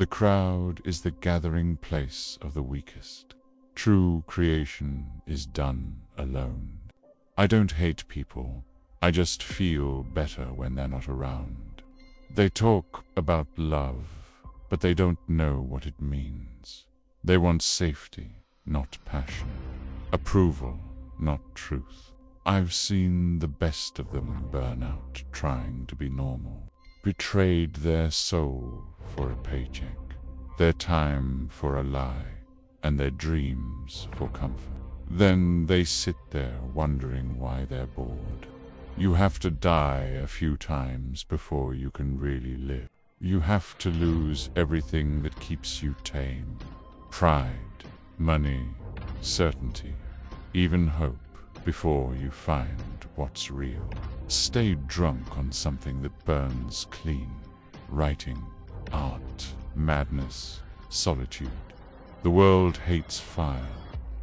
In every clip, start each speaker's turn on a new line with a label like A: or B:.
A: The crowd is the gathering place of the weakest. True creation is done alone. I don't hate people. I just feel better when they're not around. They talk about love, but they don't know what it means. They want safety, not passion. Approval, not truth. I've seen the best of them burn out trying to be normal. Betrayed their soul for a paycheck, their time for a lie, and their dreams for comfort. Then they sit there wondering why they're bored. You have to die a few times before you can really live. You have to lose everything that keeps you tame. Pride, money, certainty, even hope, before you find what's real. Stay drunk on something that burns clean. Writing, art, madness, solitude. The world hates fire,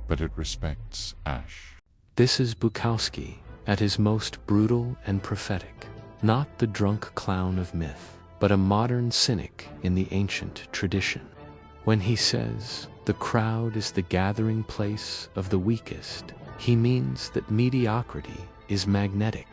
A: but it respects ash.
B: This is Bukowski at his most brutal and prophetic. Not the drunk clown of myth, but a modern cynic in the ancient tradition. When he says, "The crowd is the gathering place of the weakest," he means that mediocrity is magnetic.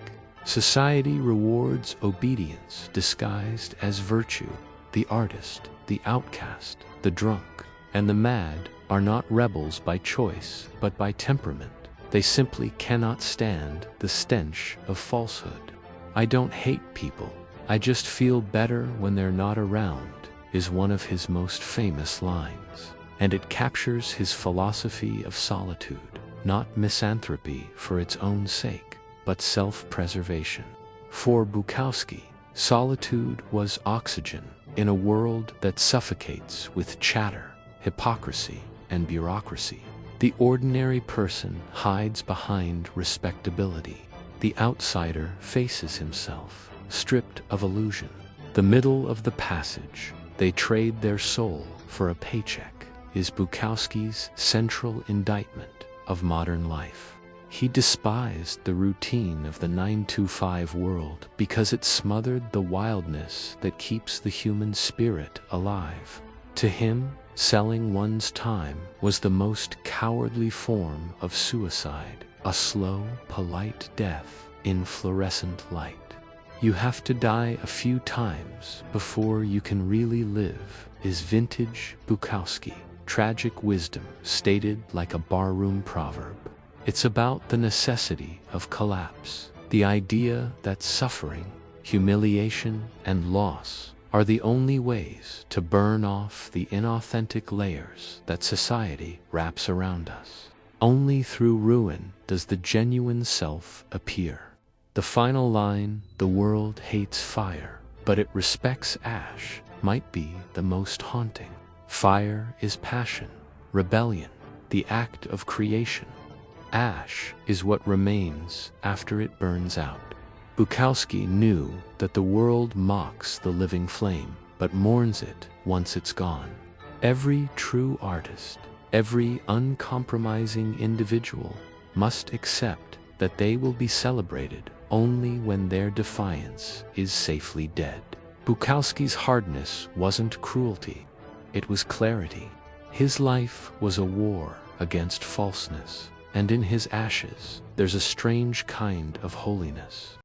B: Society rewards obedience disguised as virtue. The artist, the outcast, the drunk, and the mad are not rebels by choice, but by temperament. They simply cannot stand the stench of falsehood. "I don't hate people. I just feel better when they're not around," is one of his most famous lines. And it captures his philosophy of solitude, not misanthropy for its own sake, but self-preservation. For Bukowski, solitude was oxygen in a world that suffocates with chatter, hypocrisy, and bureaucracy. The ordinary person hides behind respectability. The outsider faces himself, stripped of illusion. The middle of the passage, they trade their soul for a paycheck, is Bukowski's central indictment of modern life. He despised the routine of the 9-to-5 world because it smothered the wildness that keeps the human spirit alive. To him, selling one's time was the most cowardly form of suicide, a slow, polite death in fluorescent light. "You have to die a few times before you can really live," is vintage Bukowski. Tragic wisdom stated like a barroom proverb. It's about the necessity of collapse, the idea that suffering, humiliation, and loss are the only ways to burn off the inauthentic layers that society wraps around us. Only through ruin does the genuine self appear. The final line, "The world hates fire, but it respects ash," might be the most haunting. Fire is passion, rebellion, the act of creation. Ash is what remains after it burns out. Bukowski knew that the world mocks the living flame, but mourns it once it's gone. Every true artist, every uncompromising individual must accept that they will be celebrated only when their defiance is safely dead. Bukowski's hardness wasn't cruelty, it was clarity. His life was a war against falseness, and in his ashes there's a strange kind of holiness.